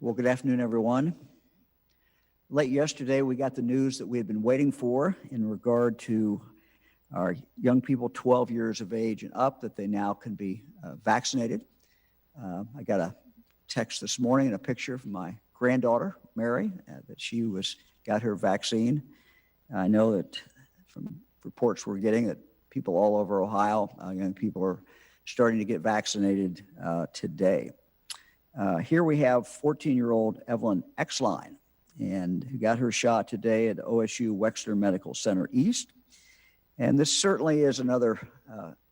Well, good afternoon, everyone. Late yesterday, we got the news that we had been waiting for in regard to our young people 12 years of age and up, that they now can be vaccinated. I got a text this morning and a picture from my granddaughter, Mary, that she got her vaccine. I know that from reports we're getting that people all over Ohio, young people are starting to get vaccinated today. Here we have 14-year-old Evelyn Exline, and who got her shot today at OSU Wexner Medical Center East. And this certainly is another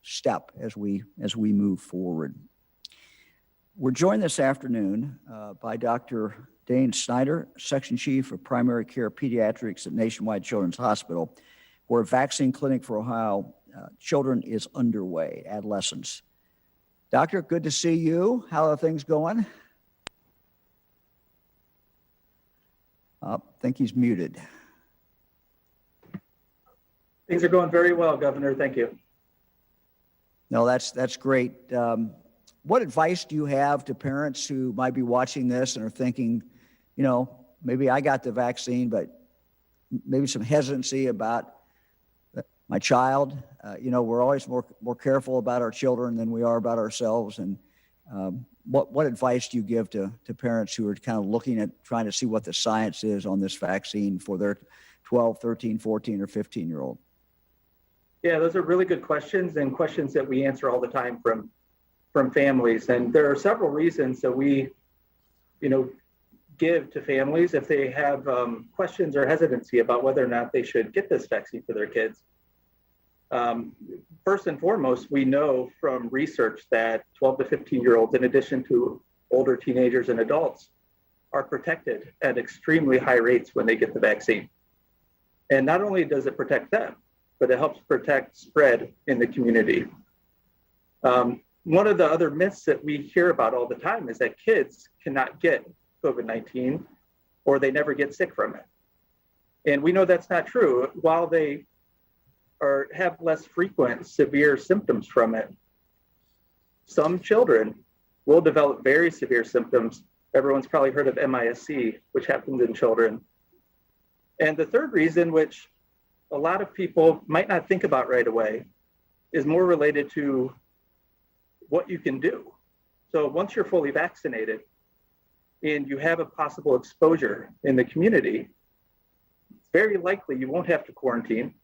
step as we move forward. We're joined this afternoon by Dr. Dane Snyder, Section Chief of Primary Care Pediatrics at Nationwide Children's Hospital, where a vaccine clinic for Ohio children is underway, adolescents. Doctor, good to see you. How are things going? I think he's muted. Things are going very well, Governor. Thank you. No, that's great. What advice do you have to parents who might be watching this and are thinking, you know, maybe I got the vaccine, but maybe some hesitancy about my child? You know, we're always more careful about our children than we are about ourselves. And what advice do you give to parents who are kind of looking at trying to see what the science is on this vaccine for their 12, 13, 14, or 15-year-old? Yeah, those are really good questions, and questions that we answer all the time from families. And there are several reasons that we, give to families if they have questions or hesitancy about whether or not they should get this vaccine for their kids. First and foremost, we know from research that 12 to 15-year-olds, in addition to older teenagers and adults, are protected at extremely high rates when they get the vaccine. And not only does it protect them, but it helps protect spread in the community. One of the other myths that we hear about all the time is that kids cannot get COVID-19 or they never get sick from it. And we know that's not true. While they have less frequent severe symptoms from it, some children will develop very severe symptoms. Everyone's probably heard of MIS-C, which happens in children. And the third reason, which a lot of people might not think about right away, is more related to what you can do. So once you're fully vaccinated and you have a possible exposure in the community, it's very likely you won't have to quarantine,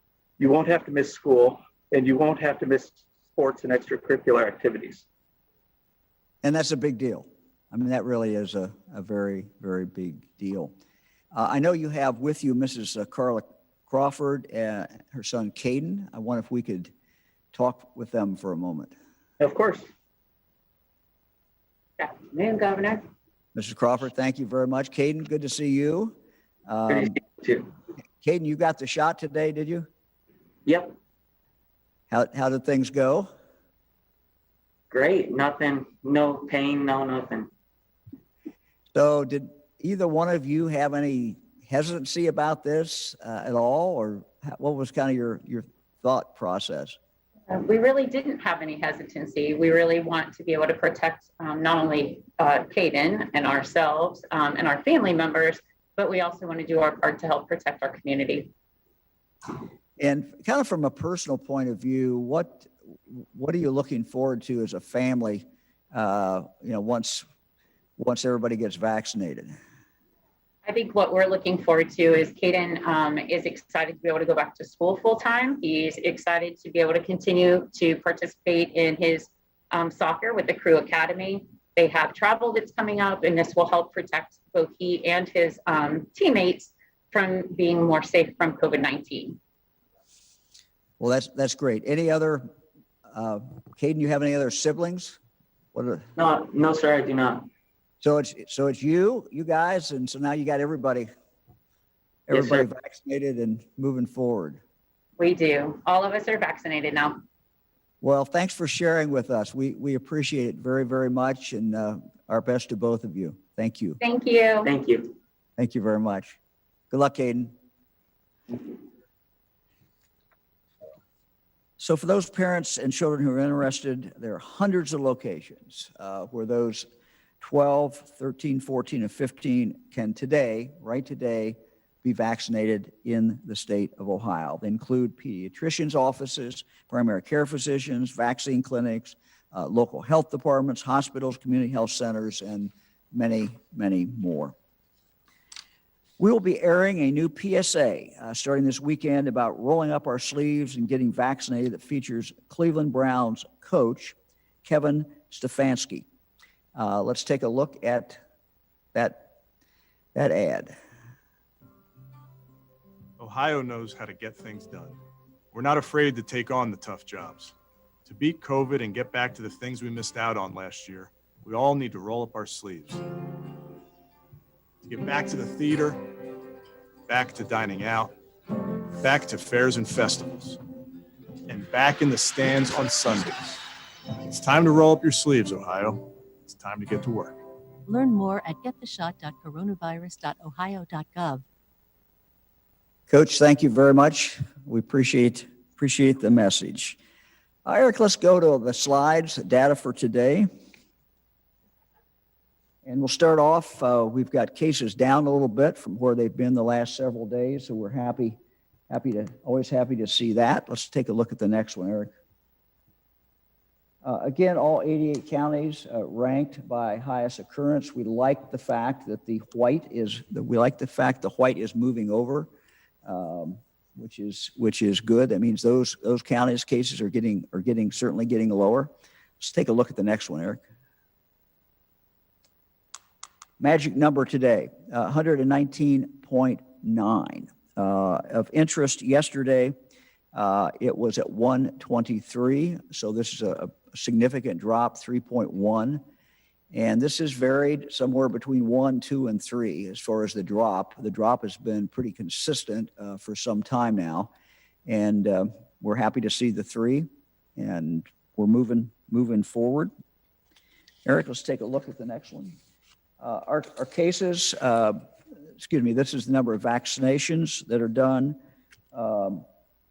you won't have to miss school, and you won't have to miss sports and extracurricular activities. And that's a big deal. I mean, that really is a very, very big deal. I know you have with you Mrs. Carla Crawford and her son Caden. I wonder if we could talk with them for a moment. Of course. Good afternoon, Governor. Mrs. Crawford, thank you very much. Caden, good to see you. Good to see you too. Caden, you got the shot today, did you? Yep. How did things go? Great. Nothing, no pain, no nothing. So did either one of you have any hesitancy about this at all, or what was kind of your thought process? We really didn't have any hesitancy. We really want to be able to protect not only Caden and ourselves and our family members, but we also want to do our part to help protect our community. And kind of from a personal point of view, what are you looking forward to as a family, once everybody gets vaccinated? I think what we're looking forward to is Caden is excited to be able to go back to school full time. He's excited to be able to continue to participate in his soccer with the Crew Academy. They have travel that's coming up, and this will help protect both he and his teammates from being more safe from COVID-19. Well, that's great. Any other, Caden, you have any other siblings? No, sir, I do not. So it's you guys, and so now you got everybody Yes, sir. vaccinated and moving forward. We do. All of us are vaccinated now. Well, thanks for sharing with us. We appreciate it very, very much, and our best to both of you. Thank you. Thank you. Thank you. Thank you very much. Good luck, Caden. So for those parents and children who are interested, there are hundreds of locations where those 12, 13, 14, and 15 can today, right today, be vaccinated in the state of Ohio. They include pediatricians' offices, primary care physicians, vaccine clinics, local health departments, hospitals, community health centers, and many, many more. We will be airing a new PSA starting this weekend about rolling up our sleeves and getting vaccinated that features Cleveland Browns coach Kevin Stefanski. Let's take a look at that ad. Ohio knows how to get things done. We're not afraid to take on the tough jobs. To beat COVID and get back to the things we missed out on last year, we all need to roll up our sleeves. To get back to the theater, back to dining out, back to fairs and festivals, and back in the stands on Sundays. It's time to roll up your sleeves, Ohio. It's time to get to work. Learn more at gettheshot.coronavirus.ohio.gov. Coach, thank you very much. We appreciate the message. Eric, let's go to the slides, data for today. And we'll start off, we've got cases down a little bit from where they've been the last several days, so we're always happy to see that. Let's take a look at the next one, Eric. Again, all 88 counties ranked by highest occurrence. We like the fact that the white is moving over, which is good. That means those counties cases are certainly getting lower. Let's take a look at the next one, Eric. Magic number today, 119.9. Of interest yesterday, it was at 123. So this is a significant drop, 3.1. And this has varied somewhere between 1, 2, and 3 as far as the drop. The drop has been pretty consistent for some time now. And we're happy to see the 3, and we're moving forward. Eric, let's take a look at the next one. Our cases, this is the number of vaccinations that are done.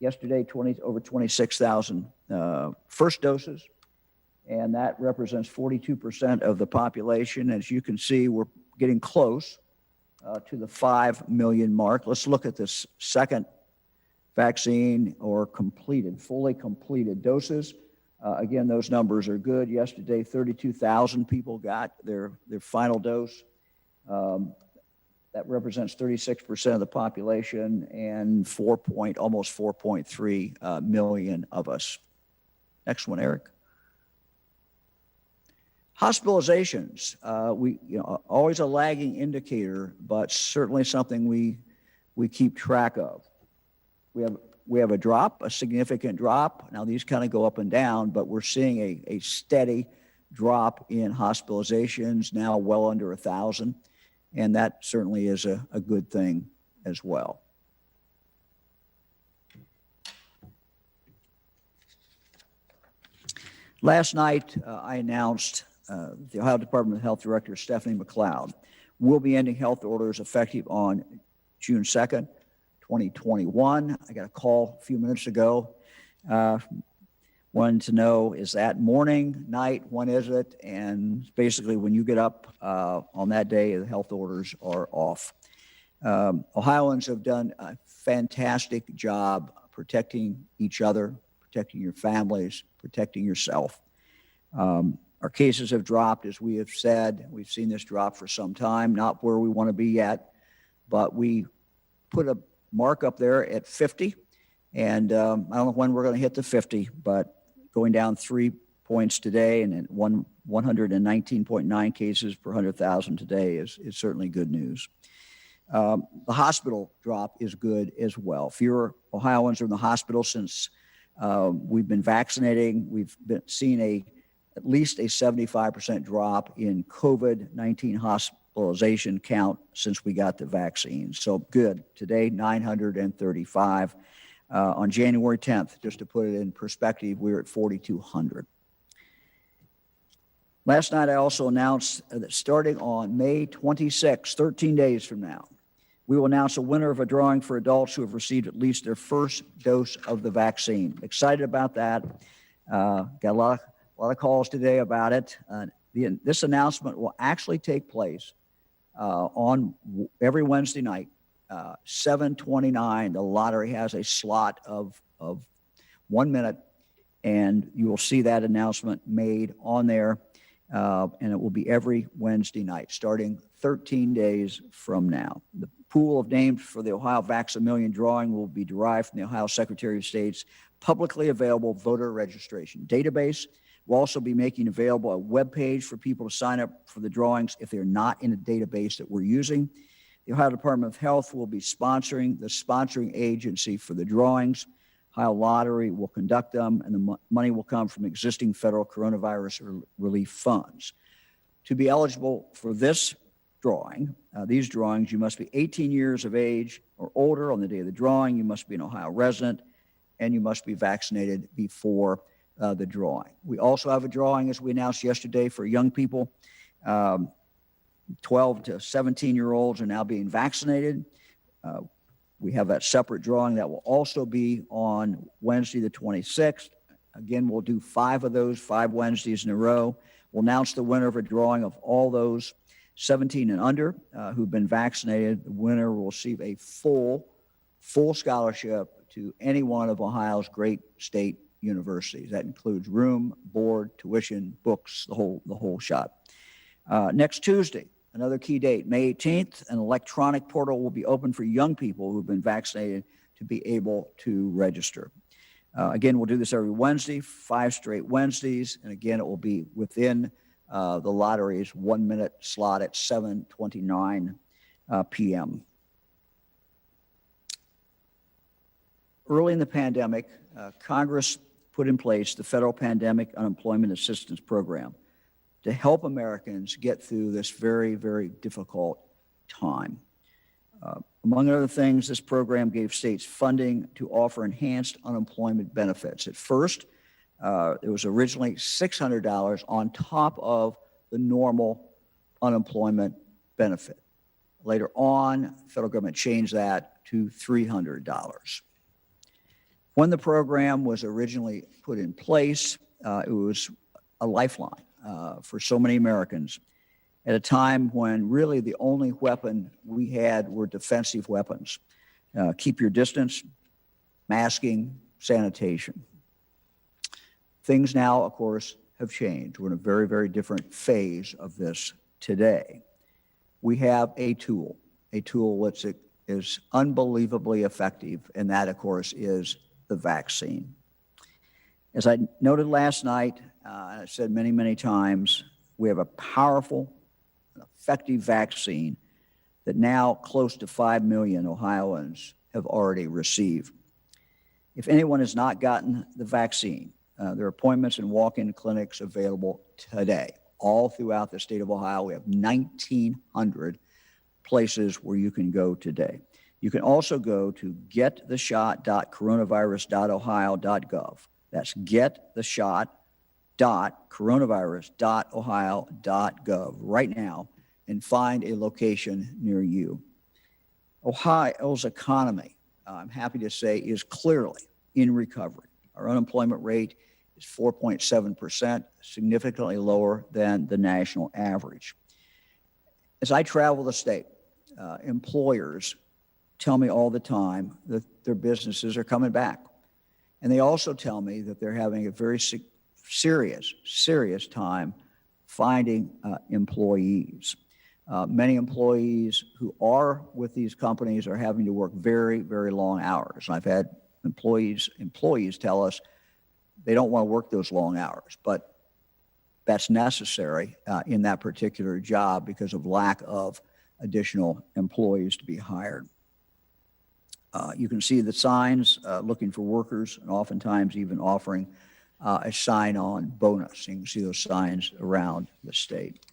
Yesterday, over 26,000 first doses, and that represents 42% of the population. As you can see, we're getting close to the 5 million mark. Let's look at this second vaccine or fully completed doses. Again, those numbers are good. Yesterday, 32,000 people got their final dose. That represents 36% of the population and almost 4.3 million of us. Next one, Eric. Hospitalizations, always a lagging indicator, but certainly something we keep track of. We have a drop, a significant drop. Now these kind of go up and down, but we're seeing a steady drop in hospitalizations, now well under 1,000. And that certainly is a good thing as well. Last night, I announced the Ohio Department of Health Director, Stephanie McLeod, will be ending health orders effective on June 2nd, 2021. I got a call a few minutes ago. Wanted to know, is that morning, night, when is it? And basically when you get up on that day, the health orders are off. Ohioans have done a fantastic job protecting each other, protecting your families, protecting yourself. Our cases have dropped, as we have said. We've seen this drop for some time, not where we want to be yet, but we put a mark up there at 50. And I don't know when we're going to hit the 50, but going down 3 points today and at 119.9 cases per 100,000 today is certainly good news. The hospital drop is good as well. Fewer Ohioans are in the hospital since we've been vaccinating. We've been seeing at least a 75% drop in COVID-19 hospitalization count since we got the vaccine. So good. Today, 935. On January 10th, just to put it in perspective, we were at 4,200. Last night, I also announced that starting on May 26, 13 days from now, we will announce a winner of a drawing for adults who have received at least their first dose of the vaccine. Excited about that. Got a lot of calls today about it. This announcement will actually take place on every Wednesday night, 7:29. The lottery has a slot of 1 minute, and you will see that announcement made on there, and it will be every Wednesday night, starting 13 days from now. The pool of names for the Ohio Vax-A-Million drawing will be derived from the Ohio Secretary of State's publicly available voter registration database. We'll also be making available a web page for people to sign up for the drawings if they're not in a database that we're using. The Ohio Department of Health will be sponsoring the sponsoring agency for the drawings. Ohio Lottery will conduct them, and the money will come from existing federal coronavirus relief funds. To be eligible for this drawing, these drawings, you must be 18 years of age or older on the day of the drawing. You must be an Ohio resident, and you must be vaccinated before the drawing. We also have a drawing, as we announced yesterday, for young people. 12 to 17-year-olds are now being vaccinated. We have that separate drawing that will also be on Wednesday, the 26th. Again, we'll do 5 of those, 5 Wednesdays in a row. We'll announce the winner of a drawing of all those 17 and under who've been vaccinated. The winner will receive a full scholarship to any one of Ohio's great state universities. That includes room, board, tuition, books, the whole shot. Next Tuesday, another key date, May 18th, an electronic portal will be open for young people who've been vaccinated to be able to register. Again, we'll do this every Wednesday, 5 straight Wednesdays, and again, it will be within the lottery's 1 minute slot at 7:29 p.m. Early in the pandemic, Congress put in place the Federal Pandemic Unemployment Assistance Program to help Americans get through this very, very difficult time. Among other things, this program gave states funding to offer enhanced unemployment benefits. At first, it was originally $600 on top of the normal unemployment benefit. Later on, the federal government changed that to $300. When the program was originally put in place, it was a lifeline for so many Americans at a time when really the only weapon we had were defensive weapons. Keep your distance, masking, sanitation. Things now, of course, have changed. We're in a very, very different phase of this today. We have a tool that is unbelievably effective, and that, of course, is the vaccine. As I noted last night, I said many, many times, we have a powerful, effective vaccine that now close to 5 million Ohioans have already received. If anyone has not gotten the vaccine, there are appointments and walk-in clinics available today. All throughout the state of Ohio, we have 1,900 places where you can go today. You can also go to gettheshot.coronavirus.ohio.gov. That's gettheshot.coronavirus.ohio.gov right now and find a location near you. Ohio's economy, I'm happy to say, is clearly in recovery. Our unemployment rate is 4.7%, significantly lower than the national average. As I travel the state, employers tell me all the time that their businesses are coming back. And they also tell me that they're having a very serious time finding employees. Many employees who are with these companies are having to work very, very long hours. I've had employees tell us they don't want to work those long hours, but that's necessary in that particular job because of lack of additional employees to be hired. You can see the signs looking for workers and oftentimes even offering a sign-on bonus. You can see those signs around the state.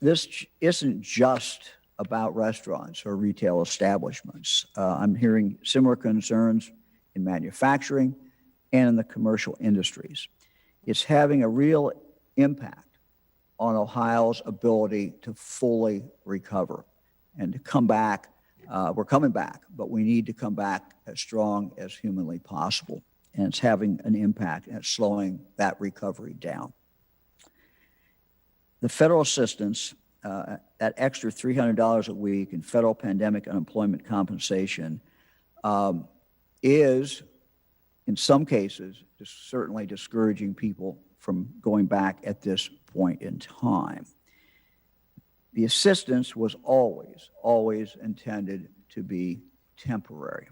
This isn't just about restaurants or retail establishments. I'm hearing similar concerns in manufacturing and in the commercial industries. It's having a real impact on Ohio's ability to fully recover and to come back. We're coming back, but we need to come back as strong as humanly possible. And it's having an impact and it's slowing that recovery down. The federal assistance, that extra $300 a week in federal pandemic unemployment compensation is, in some cases, certainly discouraging people from going back at this point in time. The assistance was always intended to be temporary.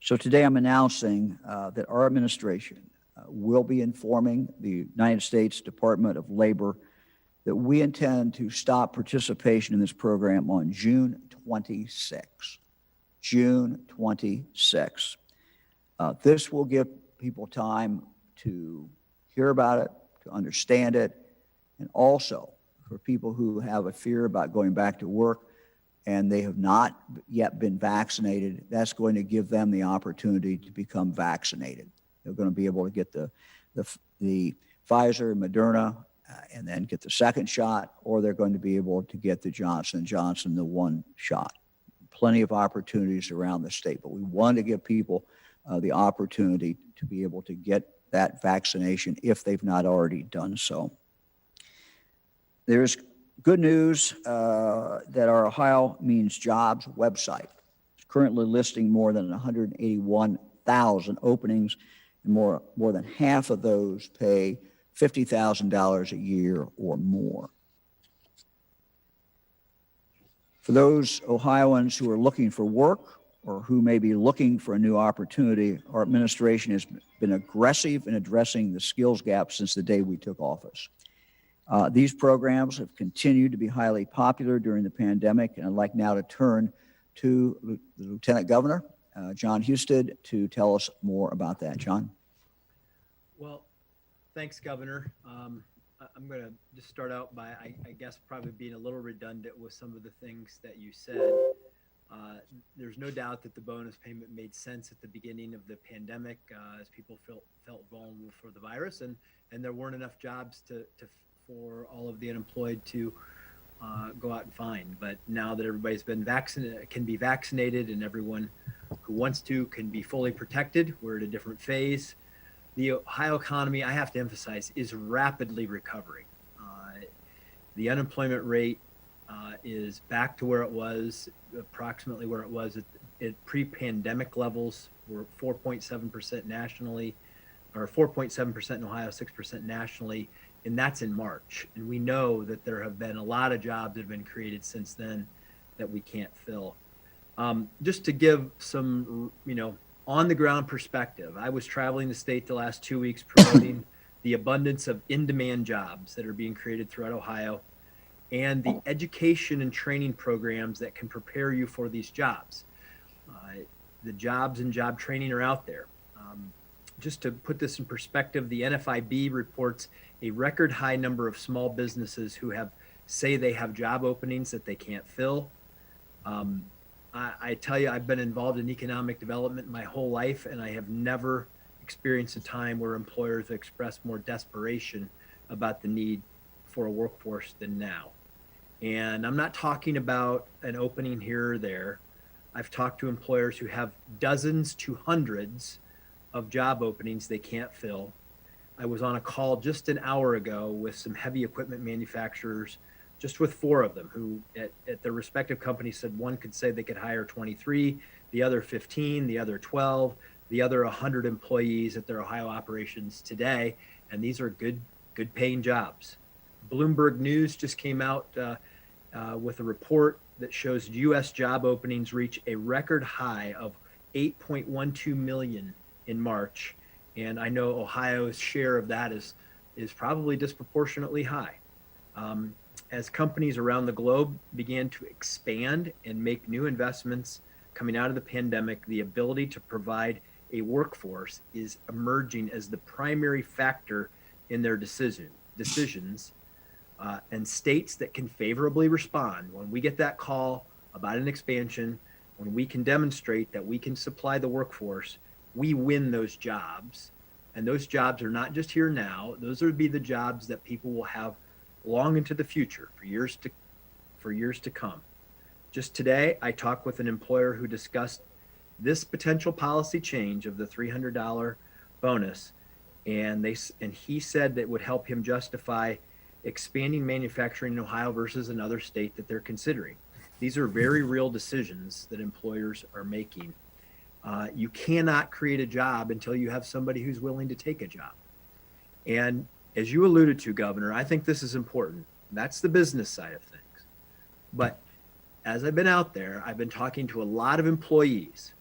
So today I'm announcing that our administration will be informing the United States Department of Labor that we intend to stop participation in this program on June 26. June 26. This will give people time to hear about it, to understand it, and also for people who have a fear about going back to work and they have not yet been vaccinated, that's going to give them the opportunity to become vaccinated. They're going to be able to get the Pfizer, Moderna, and then get the second shot, or they're going to be able to get the Johnson & Johnson, the one shot. Plenty of opportunities around the state, but we want to give people the opportunity to be able to get that vaccination if they've not already done so. There's good news that our Ohio Means Jobs website is currently listing more than 181,000 openings, and more than half of those pay $50,000 a year or more. For those Ohioans who are looking for work or who may be looking for a new opportunity, our administration has been aggressive in addressing the skills gap since the day we took office. These programs have continued to be highly popular during the pandemic, and I'd like now to turn to the Lieutenant Governor, John Husted, to tell us more about that. John? Well, thanks, Governor. I'm going to just start out by, I guess, probably being a little redundant with some of the things that you said. There's no doubt that the bonus payment made sense at the beginning of the pandemic as people felt vulnerable for the virus, and there weren't enough jobs for all of the unemployed to go out and find. But now that everybody's been vaccinated, can be vaccinated, and everyone who wants to can be fully protected, we're at a different phase. The Ohio economy, I have to emphasize, is rapidly recovering. The unemployment rate is back to where it was, approximately where it was at pre-pandemic levels. We're 4.7% nationally, or 4.7% in Ohio, 6% nationally, and that's in March. And we know that there have been a lot of jobs that have been created since then that we can't fill. Just to give some, on the ground perspective, I was traveling the state the last 2 weeks promoting the abundance of in-demand jobs that are being created throughout Ohio and the education and training programs that can prepare you for these jobs. The jobs and job training are out there. Just to put this in perspective, the NFIB reports a record high number of small businesses who say they have job openings that they can't fill. I tell you, I've been involved in economic development my whole life, and I have never experienced a time where employers expressed more desperation about the need for a workforce than now. And I'm not talking about an opening here or there. I've talked to employers who have dozens to hundreds of job openings they can't fill. I was on a call just an hour ago with some heavy equipment manufacturers, just with 4 of them, who at their respective companies said one could say they could hire 23, the other 15, the other 12, the other 100 employees at their Ohio operations today. And these are good paying jobs. Bloomberg News just came out with a report that shows U.S. job openings reach a record high of 8.12 million in March. And I know Ohio's share of that is probably disproportionately high. As companies around the globe began to expand and make new investments coming out of the pandemic, the ability to provide a workforce is emerging as the primary factor in their decisions. And states that can favorably respond, when we get that call about an expansion, when we can demonstrate that we can supply the workforce, we win those jobs. And those jobs are not just here now. Those would be the jobs that people will have long into the future, for years to come. Just today, I talked with an employer who discussed this potential policy change of the $300 bonus, and he said that would help him justify expanding manufacturing in Ohio versus another state that they're considering. These are very real decisions that employers are making. You cannot create a job until you have somebody who's willing to take a job. And as you alluded to, Governor, I think this is important. That's the business side of things. But as I've been out there, I've been talking to a lot of employees.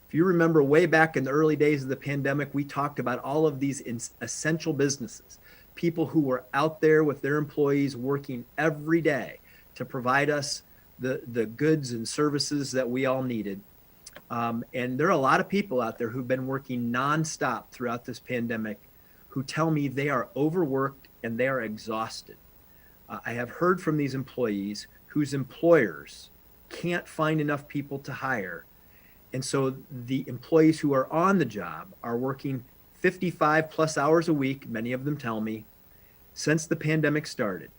If you remember way back in the early days of the pandemic, we talked about all of these essential businesses, people who were out there with their employees working every day to provide us the goods and services that we all needed. And there are a lot of people out there who've been working nonstop throughout this pandemic who tell me they are overworked and they are exhausted. I have heard from these employees whose employers can't find enough people to hire. And so the employees who are on the job are working 55 plus hours a week, many of them tell me, since the pandemic started.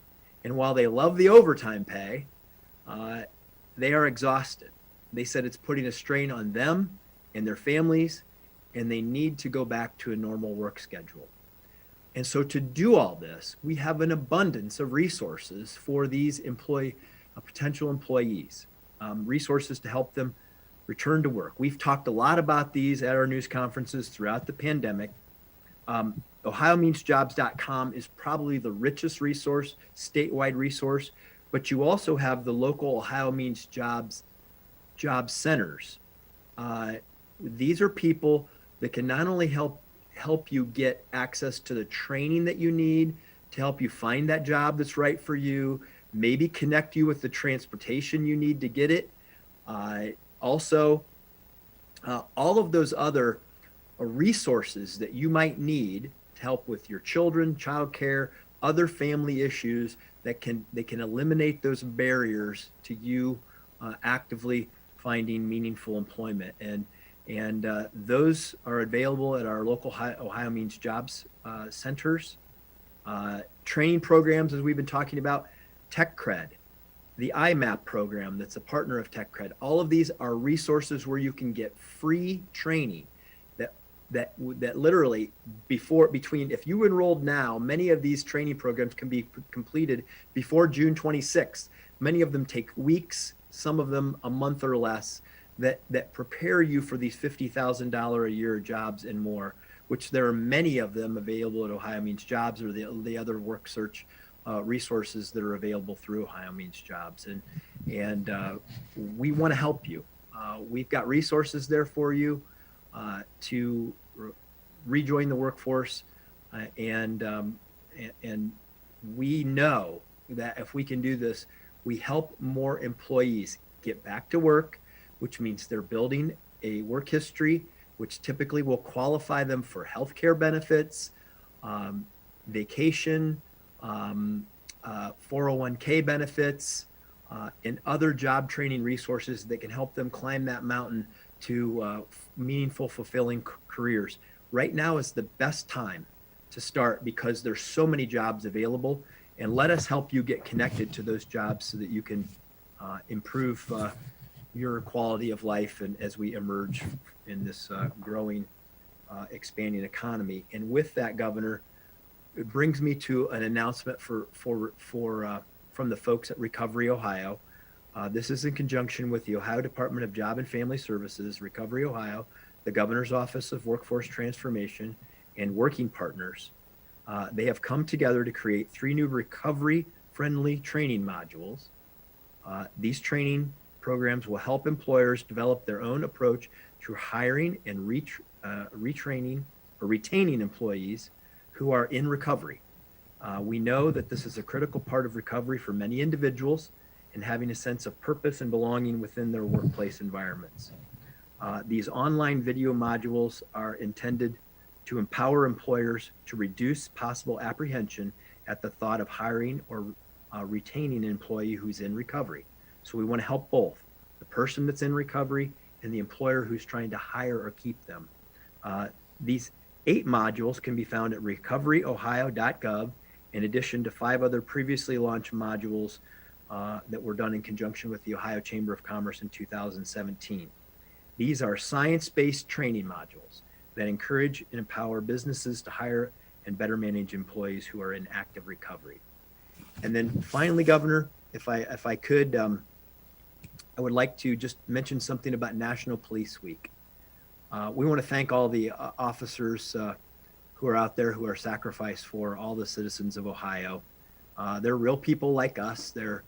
And while they love the overtime pay, they are exhausted. They said it's putting a strain on them and their families, and they need to go back to a normal work schedule. And so to do all this, we have an abundance of resources for these potential employees, resources to help them return to work. We've talked a lot about these at our news conferences throughout the pandemic. OhioMeansJobs.com is probably the richest resource, statewide resource, but you also have the local Ohio Means Jobs job centers. These are people that can not only help you get access to the training that you need to help you find that job that's right for you, maybe connect you with the transportation you need to get it. Also, all of those other resources that you might need to help with your children, childcare, other family issues that can eliminate those barriers to you actively finding meaningful employment. And those are available at our local Ohio Means Jobs centers. Training programs, as we've been talking about, TechCred, the IMAP program that's a partner of TechCred. All of these are resources where you can get free training that literally if you enrolled now, many of these training programs can be completed before June 26th. Many of them take weeks, some of them a month or less, that prepare you for these $50,000 a year jobs and more, which there are many of them available at Ohio Means Jobs or the other work search resources that are available through Ohio Means Jobs. And we want to help you. We've got resources there for you to rejoin the workforce. And we know that if we can do this, we help more employees get back to work, which means they're building a work history, which typically will qualify them for healthcare benefits, vacation, 401k benefits, and other job training resources that can help them climb that mountain to meaningful, fulfilling careers. Right now is the best time to start because there's so many jobs available, and let us help you get connected to those jobs so that you can improve your quality of life and as we emerge in this growing, expanding economy. And with that, Governor, it brings me to an announcement from the folks at Recovery Ohio. This is in conjunction with the Ohio Department of Job and Family Services, Recovery Ohio, the Governor's Office of Workforce Transformation, and working partners. They have come together to create 3 new recovery-friendly training modules. These training programs will help employers develop their own approach to hiring and retraining or retaining employees who are in recovery. We know that this is a critical part of recovery for many individuals and having a sense of purpose and belonging within their workplace environments. These online video modules are intended to empower employers to reduce possible apprehension at the thought of hiring or retaining an employee who's in recovery. So we want to help both the person that's in recovery and the employer who's trying to hire or keep them. These 8 modules can be found at recoveryohio.gov, in addition to 5 other previously launched modules that were done in conjunction with the Ohio Chamber of Commerce in 2017. These are science-based training modules that encourage and empower businesses to hire and better manage employees who are in active recovery. And then finally, Governor, if I could, I would like to just mention something about National Police Week. We want to thank all the officers who are out there who are sacrificed for all the citizens of Ohio. They're real people like us. They're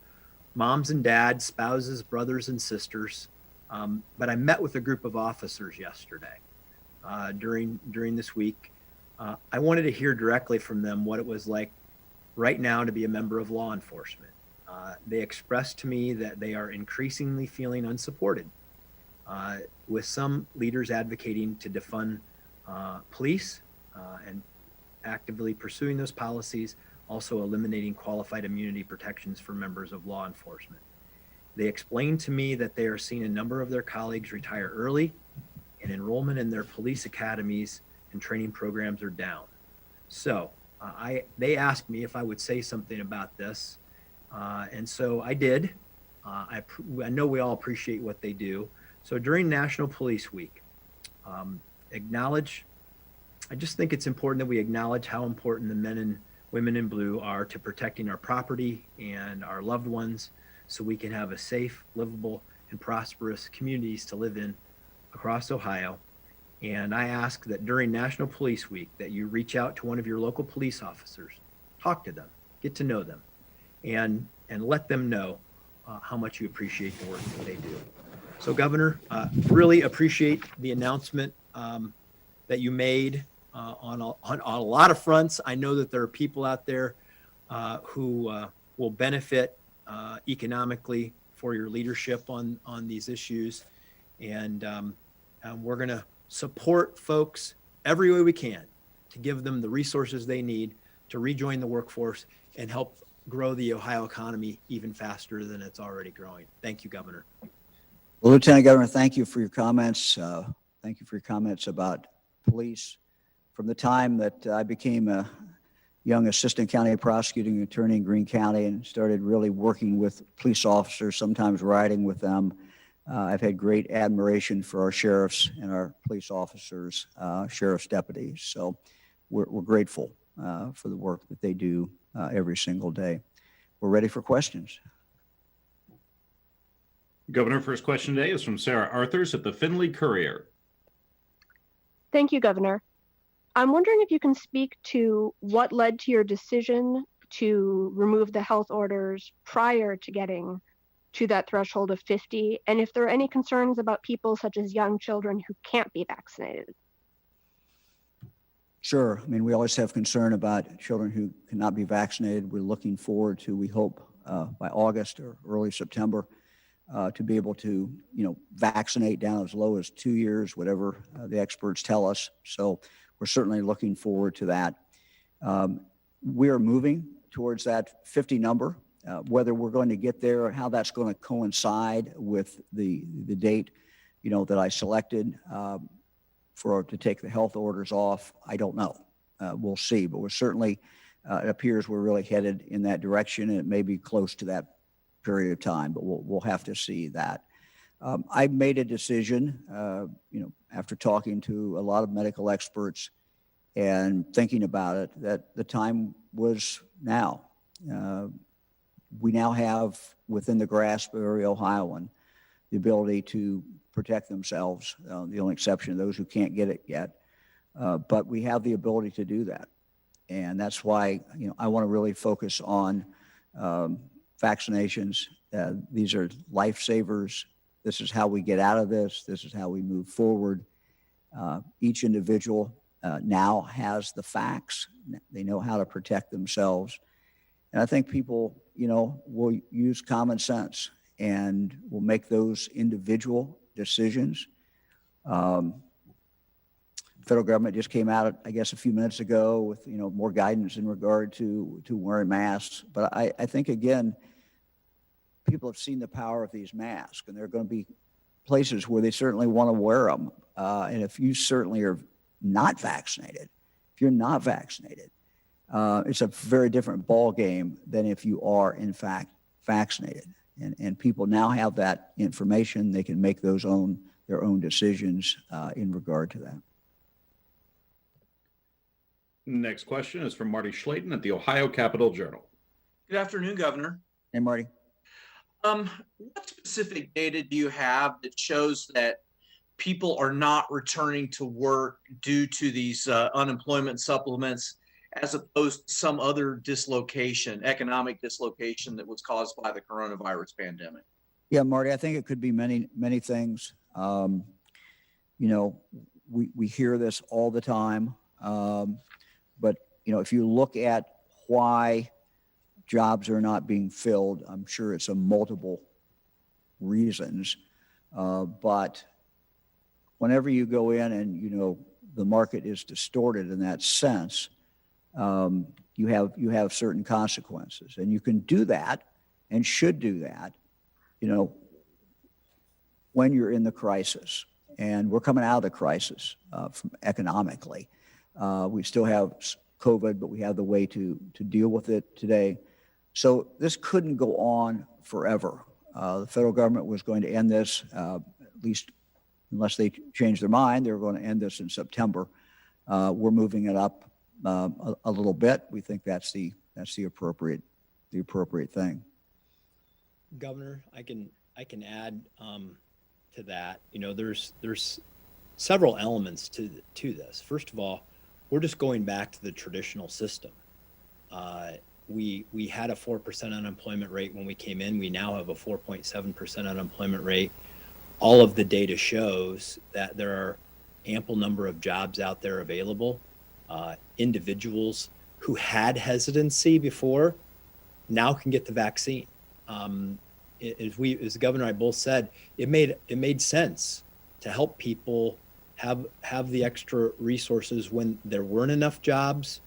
moms and dads, spouses, brothers and sisters. But I met with a group of officers yesterday during this week. I wanted to hear directly from them what it was like right now to be a member of law enforcement. They expressed to me that they are increasingly feeling unsupported, with some leaders advocating to defund police and actively pursuing those policies, also eliminating qualified immunity protections for members of law enforcement. They explained to me that they are seeing a number of their colleagues retire early, and enrollment in their police academies and training programs are down. So they asked me if I would say something about this, and so I did. I know we all appreciate what they do. So during National Police Week, I just think it's important that we acknowledge how important the men and women in blue are to protecting our property and our loved ones, so we can have a safe, livable, and prosperous communities to live in across Ohio. And I ask that during National Police Week that you reach out to one of your local police officers, talk to them, get to know them, and let them know how much you appreciate the work that they do. So Governor, really appreciate the announcement that you made on a lot of fronts. I know that there are people out there who will benefit economically for your leadership on these issues. And we're going to support folks every way we can to give them the resources they need to rejoin the workforce and help grow the Ohio economy even faster than it's already growing. Thank you, Governor. Well, Lieutenant Governor, thank you for your comments. Thank you for your comments about police. From the time that I became a young assistant county prosecuting attorney in Greene County and started really working with police officers, sometimes riding with them, I've had great admiration for our sheriffs and our police officers, sheriff's deputies. So we're grateful for the work that they do every single day. We're ready for questions. Governor, first question today is from Sarah Arthurs at the Findlay Courier. Thank you, Governor. I'm wondering if you can speak to what led to your decision to remove the health orders prior to getting to that threshold of 50, and if there are any concerns about people such as young children who can't be vaccinated. Sure. I mean, we always have concern about children who cannot be vaccinated. We're looking forward to, we hope, by August or early September, to be able to, vaccinate down as low as 2 years, whatever the experts tell us. So we're certainly looking forward to that. We are moving towards that 50 number. Whether we're going to get there or how that's going to coincide with the date, that I selected to take the health orders off, I don't know. We'll see, but we're certainly, it appears we're really headed in that direction, and it may be close to that period of time, but we'll have to see that. I made a decision, after talking to a lot of medical experts and thinking about it, that the time was now. We now have within the grasp of every Ohioan the ability to protect themselves, the only exception of those who can't get it yet. But we have the ability to do that. And that's why, I want to really focus on vaccinations. These are lifesavers. This is how we get out of this. This is how we move forward. Each individual now has the facts. They know how to protect themselves. And I think people, will use common sense and will make those individual decisions. Federal government just came out, I guess, a few minutes ago with, more guidance in regard to wearing masks. But I think, again, people have seen the power of these masks, and there are going to be places where they certainly want to wear them. And if you certainly are not vaccinated, it's a very different ball game than if you are, in fact, vaccinated. And people now have that information. They can make their own decisions in regard to that. Next question is from Marty Schlaten at the Ohio Capitol Journal. Good afternoon, Governor. Hey, Marty. What specific data do you have that shows that people are not returning to work due to these unemployment supplements, as opposed to some other dislocation, economic dislocation that was caused by the coronavirus pandemic? Yeah, Marty, I think it could be many, many things. We hear this all the time. But, if you look at why jobs are not being filled, I'm sure it's a multiple reasons. But whenever you go in and, the market is distorted in that sense, you have certain consequences. And you can do that and should do that, when you're in the crisis. And we're coming out of the crisis from economically. We still have COVID, but we have the way to deal with it today. So this couldn't go on forever. The federal government was going to end this, at least unless they change their mind, they were going to end this in September. We're moving it up a little bit. We think that's the appropriate thing. Governor, I can add to that. There's several elements to this. First of all, we're just going back to the traditional system. We had a 4% unemployment rate when we came in. We now have a 4.7% unemployment rate. All of the data shows that there are ample number of jobs out there available. Individuals who had hesitancy before now can get the vaccine. As the governor and I both said, it made sense to help people have the extra resources when there weren't enough jobs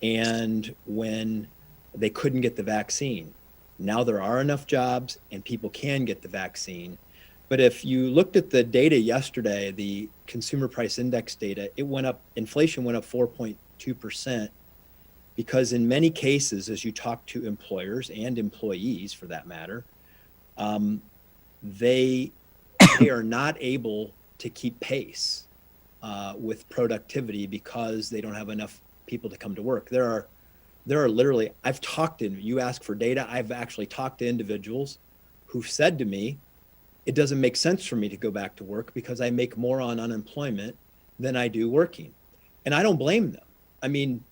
and when they couldn't get the vaccine. Now there are enough jobs and people can get the vaccine. But if you looked at the data yesterday, the consumer price index data, it went up, inflation went up 4.2%, because in many cases, as you talk to employers and employees for that matter, they are not able to keep pace with productivity because they don't have enough people to come to work. There are literally, you ask for data, I've actually talked to individuals who've said to me, it doesn't make sense for me to go back to work because I make more on unemployment than I do working. And I don't blame them. I mean,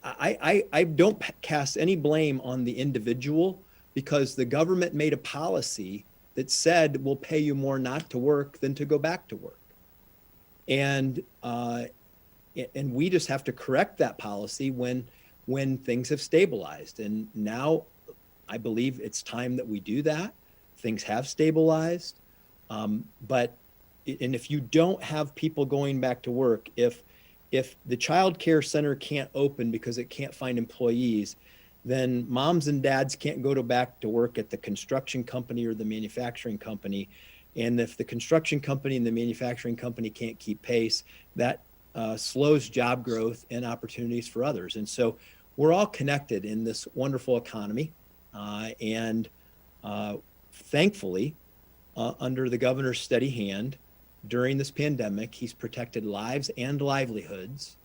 I don't cast any blame on the individual, because the government made a policy that said we'll pay you more not to work than to go back to work. And we just have to correct that policy when things have stabilized. And now I believe it's time that we do that. Things have stabilized. But if you don't have people going back to work, if the child care center can't open because it can't find employees, then moms and dads can't go back to work at the construction company or the manufacturing company. And if the construction company and the manufacturing company can't keep pace, that slows job growth and opportunities for others. And so we're all connected in this wonderful economy. And thankfully, under the governor's steady hand during this pandemic, he's protected lives and livelihoods.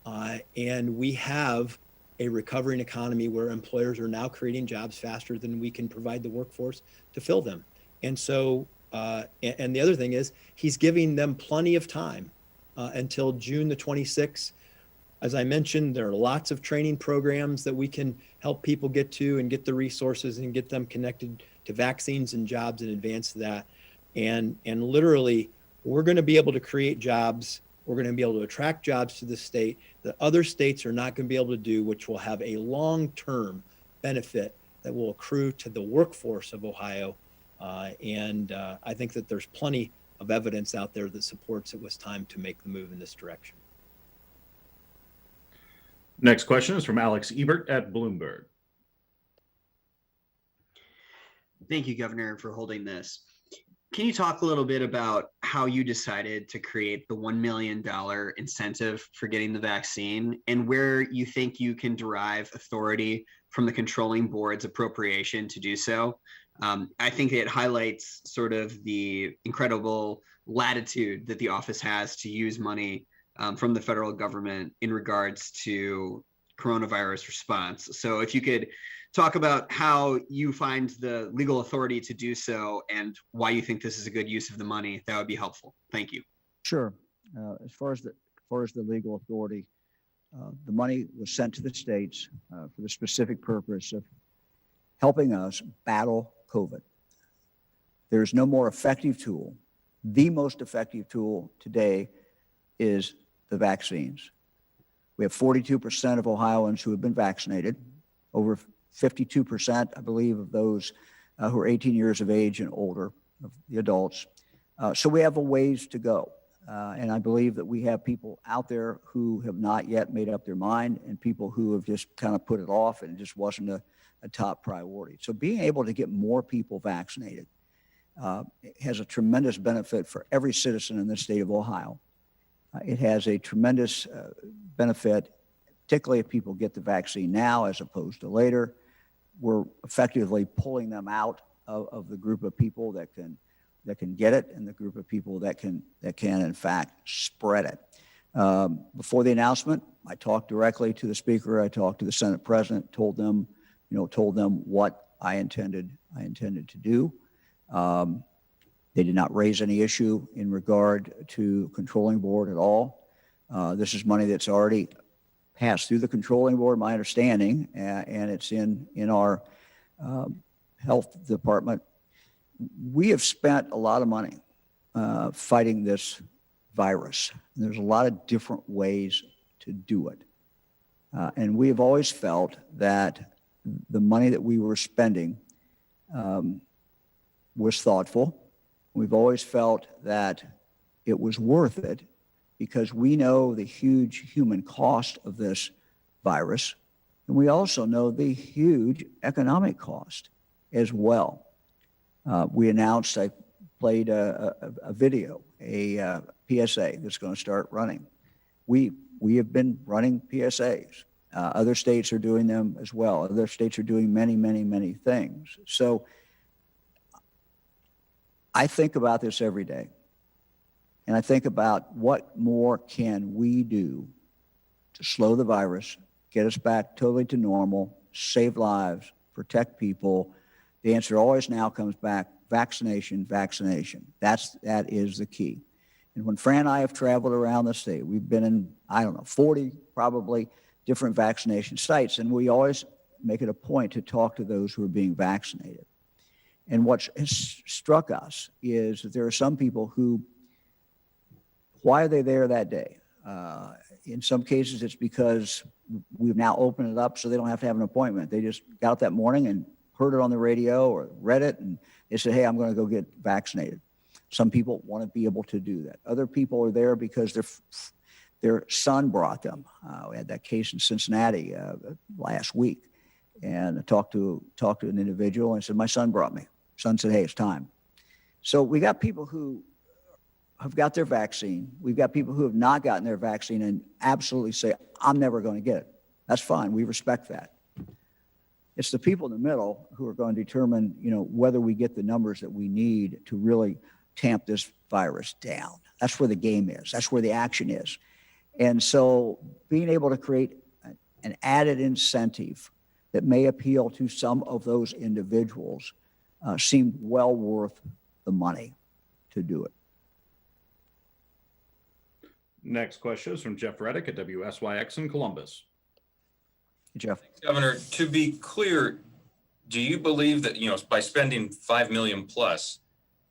And we have a recovering economy where employers are now creating jobs faster than we can provide the workforce to fill them. And so, and the other thing is, he's giving them plenty of time until June the 26th. As I mentioned, there are lots of training programs that we can help people get to and get the resources and get them connected to vaccines and jobs in advance of that. And literally, we're going to be able to create jobs. We're going to be able to attract jobs to the state that other states are not going to be able to do, which will have a long-term benefit that will accrue to the workforce of Ohio. And I think that there's plenty of evidence out there that supports it was time to make the move in this direction. Next question is from Alex Ebert at Bloomberg. Thank you, Governor, for holding this. Can you talk a little bit about how you decided to create the $1 million incentive for getting the vaccine, and where you think you can derive authority from the controlling board's appropriation to do so? I think it highlights sort of the incredible latitude that the office has to use money from the federal government in regards to coronavirus response. So if you could talk about how you find the legal authority to do so and why you think this is a good use of the money, that would be helpful. Thank you. Sure. As far as the legal authority, the money was sent to the states for the specific purpose of helping us battle COVID. There's no more effective tool. The most effective tool today is the vaccines. We have 42% of Ohioans who have been vaccinated, over 52%, I believe, of those who are 18 years of age and older, of the adults. So we have a ways to go. And I believe that we have people out there who have not yet made up their mind and people who have just kind of put it off and it just wasn't a top priority. So being able to get more people vaccinated has a tremendous benefit for every citizen in the state of Ohio. It has a tremendous benefit, particularly if people get the vaccine now as opposed to later. We're effectively pulling them out of the group of people that can get it and the group of people that can in fact spread it. Before the announcement, I talked directly to the speaker. I talked to the Senate president, told them what I intended to do. They did not raise any issue in regard to controlling board at all. This is money that's already passed through the controlling board, my understanding, and it's in our health department. We have spent a lot of money fighting this virus. And there's a lot of different ways to do it. And we have always felt that the money that we were spending was thoughtful. We've always felt that it was worth it because we know the huge human cost of this virus. And we also know the huge economic cost as well. We announced, I played a video, a PSA that's going to start running. We have been running PSAs. Other states are doing them as well. Other states are doing many, many, many things. So I think about this every day. And I think about what more can we do to slow the virus, get us back totally to normal, save lives, protect people. The answer always now comes back, vaccination, vaccination. That is the key. And when Fran and I have traveled around the state, we've been in, 40 probably different vaccination sites, and we always make it a point to talk to those who are being vaccinated. And what has struck us is that there are some people who, why are they there that day? In some cases, it's because we've now opened it up so they don't have to have an appointment. They just got up that morning and heard it on the radio or read it, and they said, hey, I'm going to go get vaccinated. Some people want to be able to do that. Other people are there because their son brought them. We had that case in Cincinnati last week, and I talked to an individual and said, my son brought me. Son said, hey, it's time. So we got people who have got their vaccine. We've got people who have not gotten their vaccine and absolutely say, I'm never going to get it. That's fine. We respect that. It's the people in the middle who are going to determine, whether we get the numbers that we need to really tamp this virus down. That's where the game is. That's where the action is. And so being able to create an added incentive that may appeal to some of those individuals seemed well worth the money to do it. Next question is from Jeff Reddick at WSYX in Columbus. Jeff. Governor, to be clear, do you believe that, by spending $5 million plus,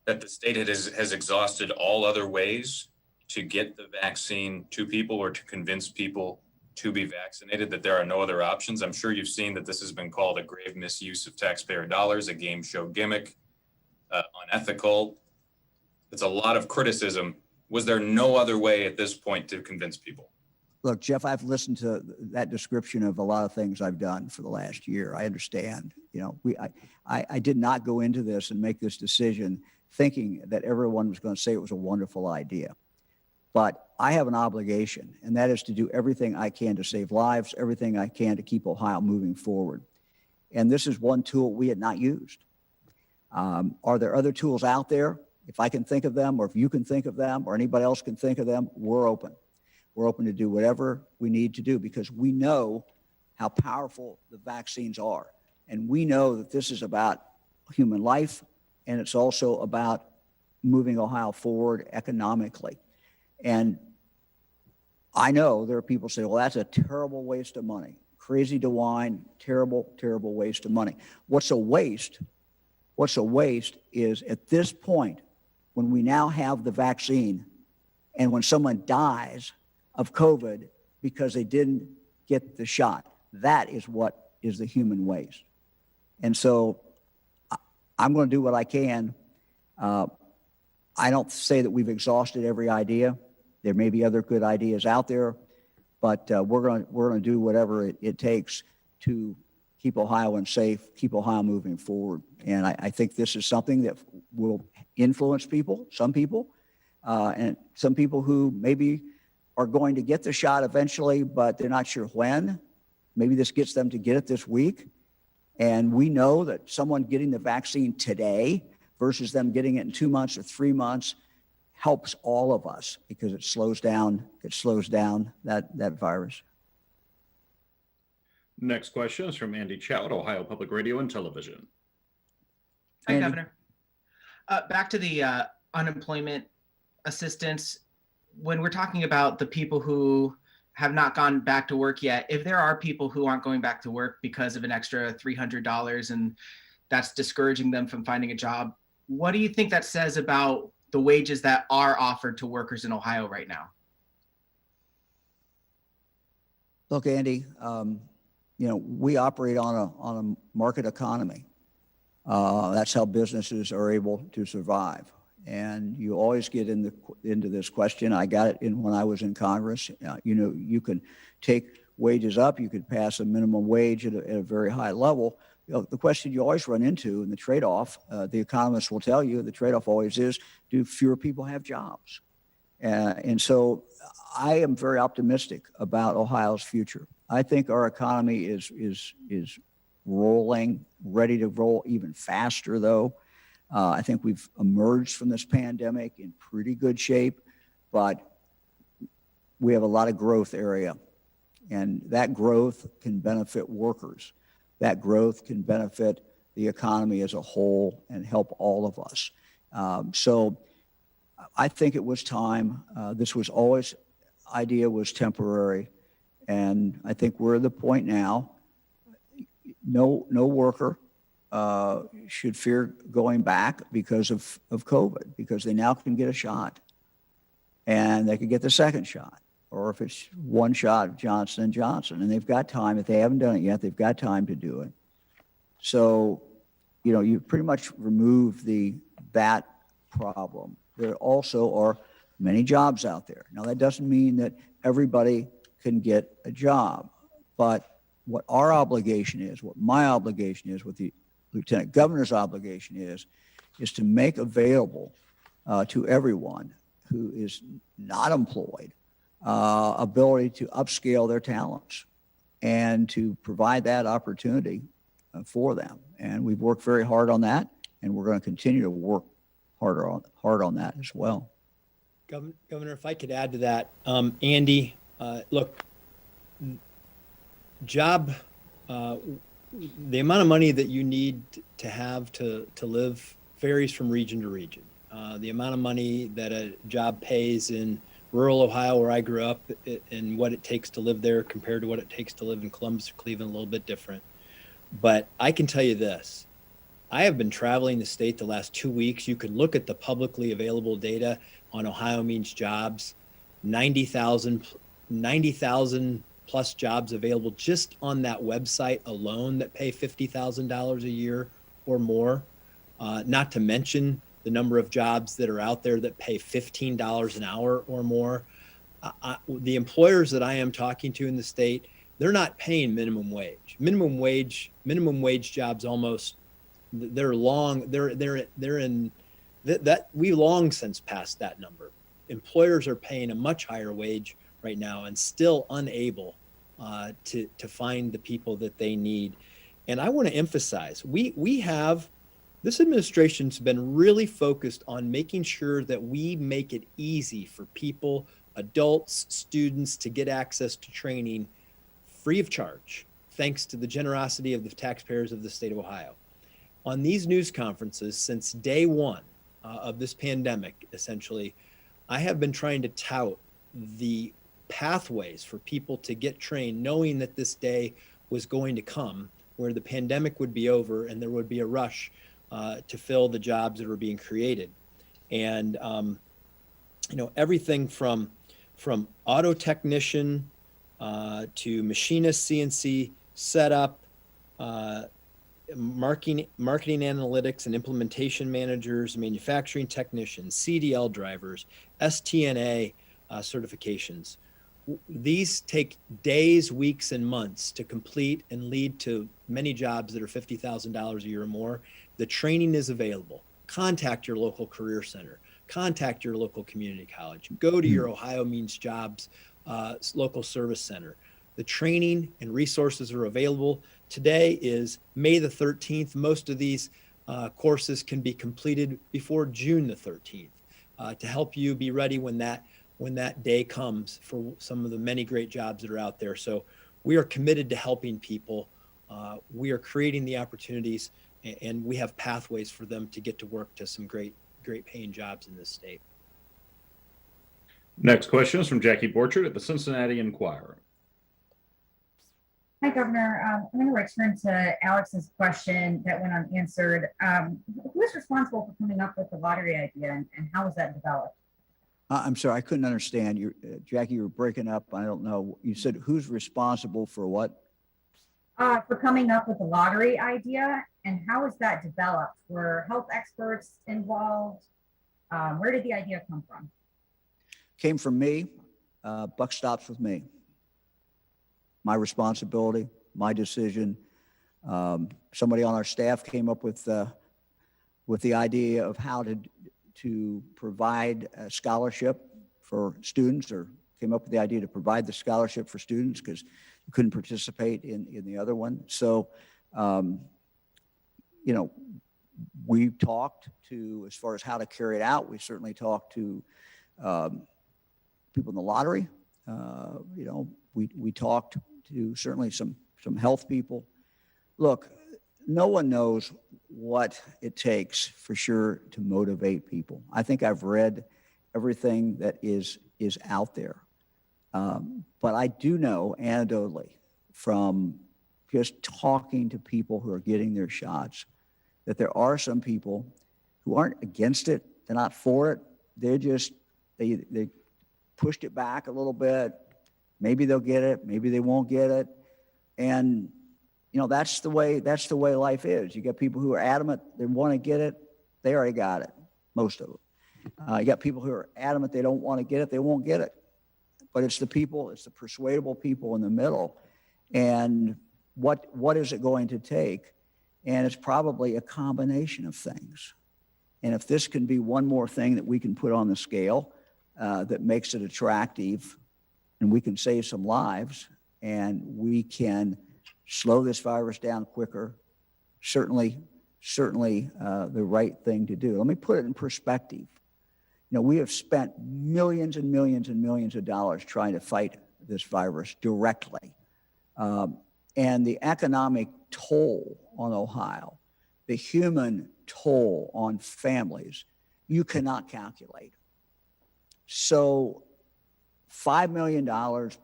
that the state has exhausted all other ways to get the vaccine to people or to convince people to be vaccinated, that there are no other options? I'm sure you've seen that this has been called a grave misuse of taxpayer dollars, a game show gimmick, unethical. It's a lot of criticism. Was there no other way at this point to convince people? Look, Jeff, I've listened to that description of a lot of things I've done for the last year. I understand. I did not go into this and make this decision thinking that everyone was going to say it was a wonderful idea. But I have an obligation, and that is to do everything I can to save lives, everything I can to keep Ohio moving forward. And this is one tool we had not used. Are there other tools out there? If I can think of them, or if you can think of them, or anybody else can think of them, we're open. We're open to do whatever we need to do because we know how powerful the vaccines are. And we know that this is about human life, and it's also about moving Ohio forward economically. And I know there are people say, well, that's a terrible waste of money. Crazy DeWine, terrible, terrible waste of money. What's a waste is at this point, when we now have the vaccine and when someone dies of COVID because they didn't get the shot, that is what is the human waste. And so I'm going to do what I can. I don't say that we've exhausted every idea. There may be other good ideas out there, but we're going to do whatever it takes to keep Ohioans safe, keep Ohio moving forward. And I think this is something that will influence people, and some people who maybe are going to get the shot eventually, but they're not sure when. Maybe this gets them to get it this week. And we know that someone getting the vaccine today versus them getting it in 2 months or 3 months helps all of us because it slows down that virus. Next question is from Andy Chow at Ohio Public Radio and Television. Hi, Andy. Governor. Back to the unemployment assistance. When we're talking about the people who have not gone back to work yet, if there are people who aren't going back to work because of an extra $300 and that's discouraging them from finding a job, what do you think that says about the wages that are offered to workers in Ohio right now? Look, Andy, we operate on a market economy. That's how businesses are able to survive. And you always get into this question. I got it when I was in Congress. You can take wages up. You could pass a minimum wage at a very high level. The question you always run into, and the trade-off, the economists will tell you, the trade-off always is, do fewer people have jobs? And so I am very optimistic about Ohio's future. I think our economy is rolling, ready to roll even faster, though. I think we've emerged from this pandemic in pretty good shape, but we have a lot of growth area, and that growth can benefit workers. That growth can benefit the economy as a whole and help all of us. So I think it was time. This was always, idea was temporary, and I think we're at the point now, no worker should fear going back because of COVID, because they now can get a shot and they can get the second shot, or if it's one shot of Johnson & Johnson, and they've got time. If they haven't done it yet, they've got time to do it. So, you pretty much remove that problem. There also are many jobs out there. Now, that doesn't mean that everybody can get a job, but what our obligation is, what my obligation is, what the Lieutenant Governor's obligation is to make available to everyone who is not employed ability to upscale their talents and to provide that opportunity for them. And we've worked very hard on that, and we're going to continue to work hard on that as well. Governor, if I could add to that, Andy, look, the amount of money that you need to have to live varies from region to region. The amount of money that a job pays in rural Ohio, where I grew up, and what it takes to live there compared to what it takes to live in Columbus or Cleveland, a little bit different. But I can tell you this, I have been traveling the state the last 2 weeks. You can look at the publicly available data on Ohio Means Jobs, 90,000 plus jobs available just on that website alone that pay $50,000 a year or more, not to mention the number of jobs that are out there that pay $15 an hour or more. The employers that I am talking to in the state, they're not paying minimum wage. Minimum wage jobs almost, they're in that we long since passed that number. Employers are paying a much higher wage right now and still unable to find the people that they need. And I want to emphasize, this administration's been really focused on making sure that we make it easy for people, adults, students, to get access to training free of charge. thanks to the generosity of the taxpayers of the state of Ohio. On these news conferences since day one of this pandemic, essentially, I have been trying to tout the pathways for people to get trained, knowing that this day was going to come where the pandemic would be over and there would be a rush to fill the jobs that were being created. And, everything from auto technician to machinist, CNC setup, marketing analytics and implementation managers, manufacturing technicians, CDL drivers, STNA certifications. These take days, weeks, and months to complete and lead to many jobs that are $50,000 a year or more. The training is available. Contact your local career center. Contact your local community college. Go to your Ohio Means Jobs local service center. The training and resources are available. Today is May the 13th. Most of these courses can be completed before June the 13th to help you be ready when that day comes for some of the many great jobs that are out there. So we are committed to helping people. We are creating the opportunities, and we have pathways for them to get to work to some great paying jobs in this state. Next question is from Jackie Borchard at the Cincinnati Enquirer. Hi, Governor. I'm going to return to Alex's question that went unanswered. Who is responsible for coming up with the lottery idea, and how was that developed? I'm sorry, I couldn't understand. Jackie, you were breaking up. I don't know. You said who's responsible for what? For coming up with the lottery idea, and how was that developed? Were health experts involved? Where did the idea come from? Came from me. Buck stops with me. My responsibility, my decision. Somebody on our staff came up with the idea of how to provide a scholarship for students, or came up with the idea to provide the scholarship for students because you couldn't participate in the other one. So, we talked to, as far as how to carry it out, we certainly talked to people in the lottery. We talked to certainly some health people. Look, no one knows what it takes for sure to motivate people. I think I've read everything that is out there. But I do know anecdotally from just talking to people who are getting their shots that there are some people who aren't against it. They're not for it. They pushed it back a little bit. Maybe they'll get it. Maybe they won't get it. And that's the way life is. You get people who are adamant they want to get it. They already got it, most of them. You got people who are adamant they don't want to get it. They won't get it. But it's the persuadable people in the middle. And what is it going to take? And it's probably a combination of things. And if this can be one more thing that we can put on the scale that makes it attractive, and we can save some lives, and we can slow this virus down quicker, certainly the right thing to do. Let me put it in perspective. We have spent millions and millions and millions of dollars trying to fight this virus directly. And the economic toll on Ohio, the human toll on families, you cannot calculate. So $5 million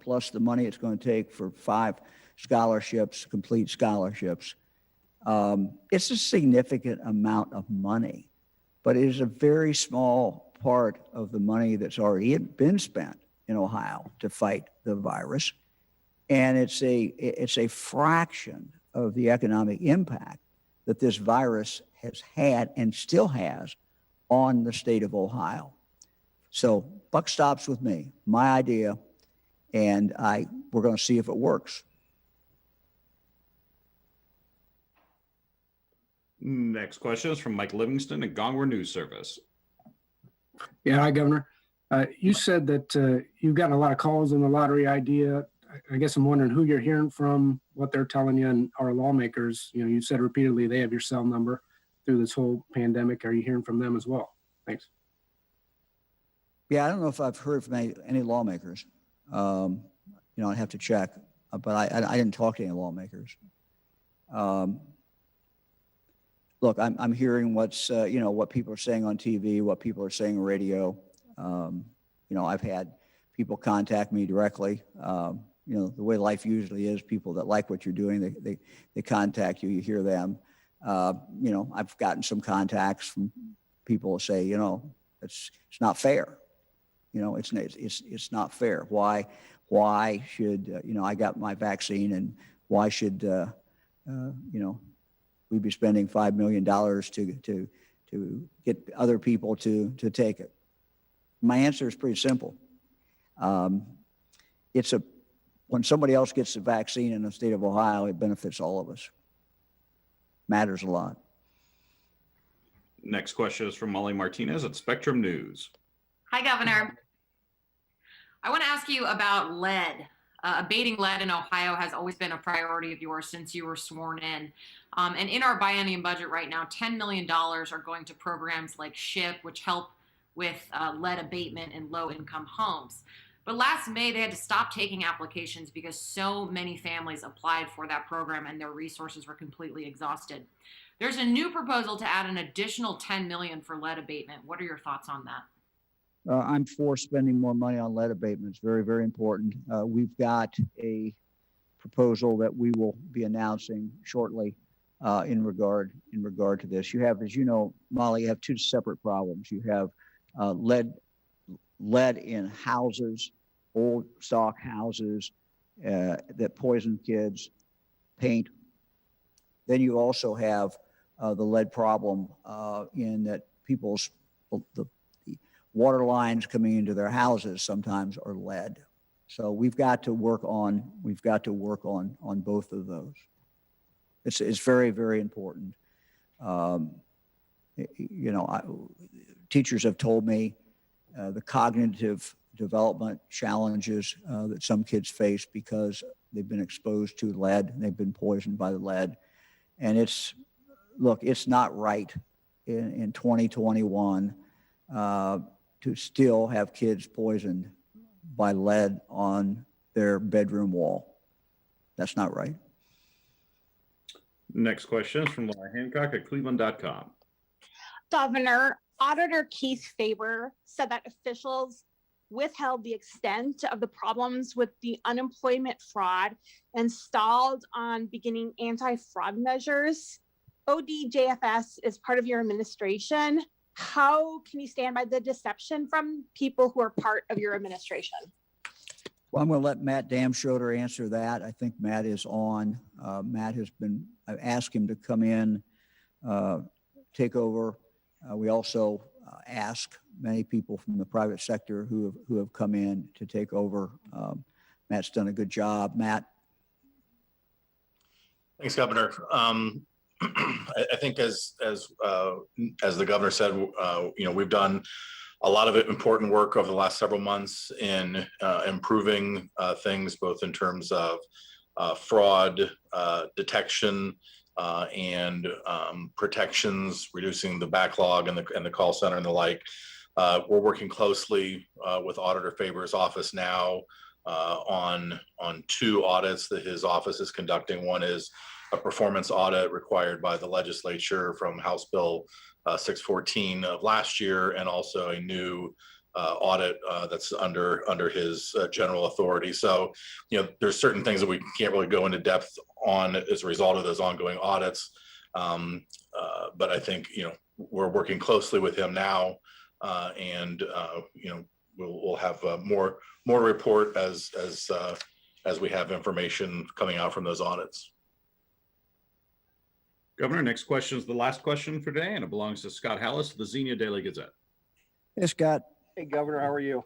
plus the money it's going to take for 5 scholarships, complete scholarships, it's a significant amount of money, but it is a very small part of the money that's already been spent in Ohio to fight the virus. And it's a fraction of the economic impact that this virus has had and still has on the state of Ohio. So buck stops with me, my idea, and we're going to see if it works. Next question is from Mike Livingston at Gongwer News Service. Yeah, hi, Governor. You said that you've gotten a lot of calls on the lottery idea. I guess I'm wondering who you're hearing from, what they're telling you, and our lawmakers. You said repeatedly they have your cell number through this whole pandemic. Are you hearing from them as well? Thanks. Yeah, I don't know if I've heard from any lawmakers. I'd have to check. but I didn't talk to any lawmakers. Look, I'm hearing what's, what people are saying on TV, what people are saying on radio. I've had people contact me directly. The way life usually is, people that like what you're doing, they contact you, you hear them. I've gotten some contacts from people who say, it's not fair. It's not fair. Why should, I got my vaccine, and why should, we be spending $5 million to get other people to take it? My answer is pretty simple. When somebody else gets the vaccine in the state of Ohio, it benefits all of us. Matters a lot. Next question is from Molly Martinez at Spectrum News. Hi, Governor. I want to ask you about lead. Abating lead in Ohio has always been a priority of yours since you were sworn in. And in our biennium budget right now, $10 million are going to programs like SHIP, which help with lead abatement in low-income homes. But last May, they had to stop taking applications because so many families applied for that program and their resources were completely exhausted. There's a new proposal to add an additional $10 million for lead abatement. What are your thoughts on that? I'm for spending more money on lead abatement. It's very, very important. We've got a proposal that we will be announcing shortly in regard to this. You have, as you know, Molly, you have two separate problems. You have lead in houses, old stock houses that poison kids, paint. Then you also have the lead problem in that the water lines coming into their houses sometimes are lead. So we've got to work on both of those. It's very, very important. Teachers have told me the cognitive development challenges that some kids face because they've been exposed to lead and they've been poisoned by the lead. And it's not right in 2021 to still have kids poisoned by lead on their bedroom wall. That's not right. Next question is from Laura Hancock at Cleveland.com. Governor, Auditor Keith Faber said that officials withheld the extent of the problems with the unemployment fraud and stalled on beginning anti-fraud measures. ODJFS is part of your administration. How can you stand by the deception from people who are part of your administration? Well, I'm going to let Matt Damschroeder answer that. I think Matt is on. I've asked him to come in, take over. We also ask many people from the private sector who have come in to take over. Matt's done a good job. Matt? Thanks, Governor. I think as the governor said, we've done a lot of important work over the last several months in improving things, both in terms of fraud detection and protections, reducing the backlog and the call center and the like. We're working closely with Auditor Faber's office now on two audits that his office is conducting. One is a performance audit required by the legislature from House Bill 614 of last year, and also a new audit that's under his general authority. So, there's certain things that we can't really go into depth on as a result of those ongoing audits. But I think, we're working closely with him now, and we'll have more report as we have information coming out from those audits. Governor, next question is the last question for today, and it belongs to Scott Hallas of the Xenia Daily Gazette. Hey, Scott. Hey, Governor, how are you?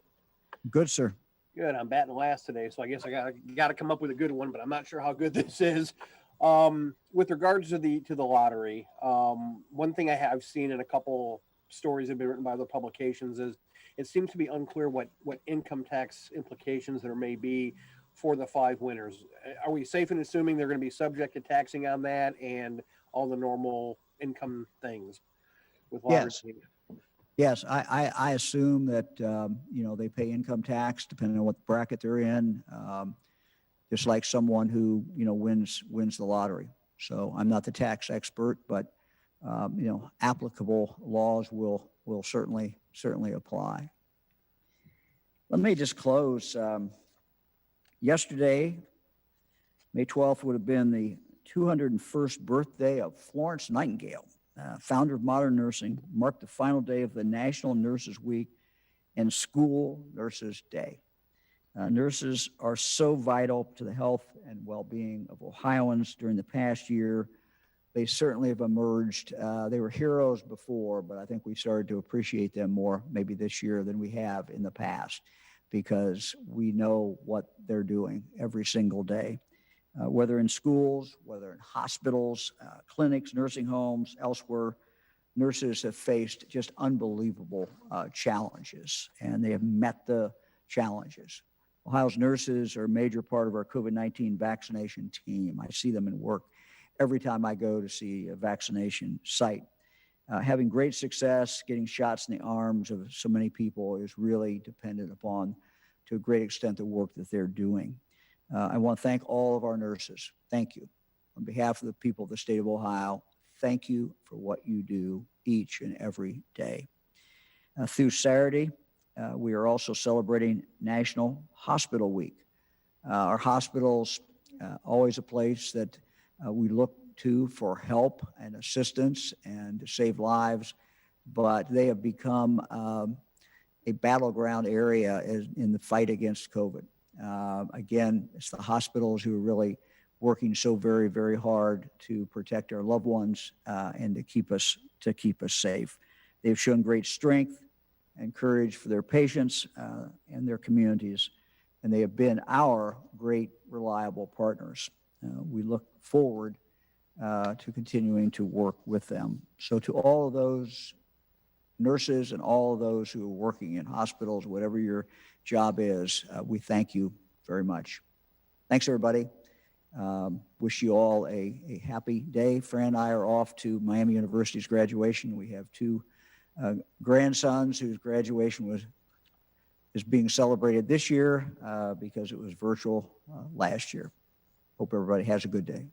Good, sir. Good. I'm batting last today, so I guess I got to come up with a good one, but I'm not sure how good this is. With regards to the lottery, one thing I have seen in a couple stories that have been written by other publications is it seems to be unclear what income tax implications there may be for the 5 winners. Are we safe in assuming they're going to be subject to taxing on that and all the normal income things with lottery? Yes, I assume that they pay income tax depending on what bracket they're in. just like someone who, wins the lottery. So I'm not the tax expert, but, applicable laws will certainly apply. Let me just close. Yesterday, May 12th, would have been the 201st birthday of Florence Nightingale, founder of modern nursing, marked the final day of the National Nurses Week and School Nurses Day. Nurses are so vital to the health and well-being of Ohioans during the past year. They certainly have emerged. They were heroes before, but I think we started to appreciate them more maybe this year than we have in the past, because we know what they're doing every single day. Whether in schools, whether in hospitals, clinics, nursing homes, elsewhere, nurses have faced just unbelievable challenges, and they have met the challenges. Ohio's nurses are a major part of our COVID-19 vaccination team. I see them in work every time I go to see a vaccination site. Having great success, getting shots in the arms of so many people is really dependent upon, to a great extent, the work that they're doing. I want to thank all of our nurses. Thank you. On behalf of the people of the state of Ohio, thank you for what you do each and every day. Through Saturday, we are also celebrating National Hospital Week. Our hospitals, always a place that we look to for help and assistance and to save lives, but they have become a battleground area in the fight against COVID. Again, it's the hospitals who are really working so very, very hard to protect our loved ones and to keep us safe. They've shown great strength and courage for their patients and their communities, and they have been our great, reliable partners. We look forward to continuing to work with them. So to all of those nurses and all of those who are working in hospitals, whatever your job is, we thank you very much. Thanks, everybody. Wish you all a happy day. Fran and I are off to Miami University's graduation. We have two grandsons whose graduation is being celebrated this year because it was virtual last year. Hope everybody has a good day.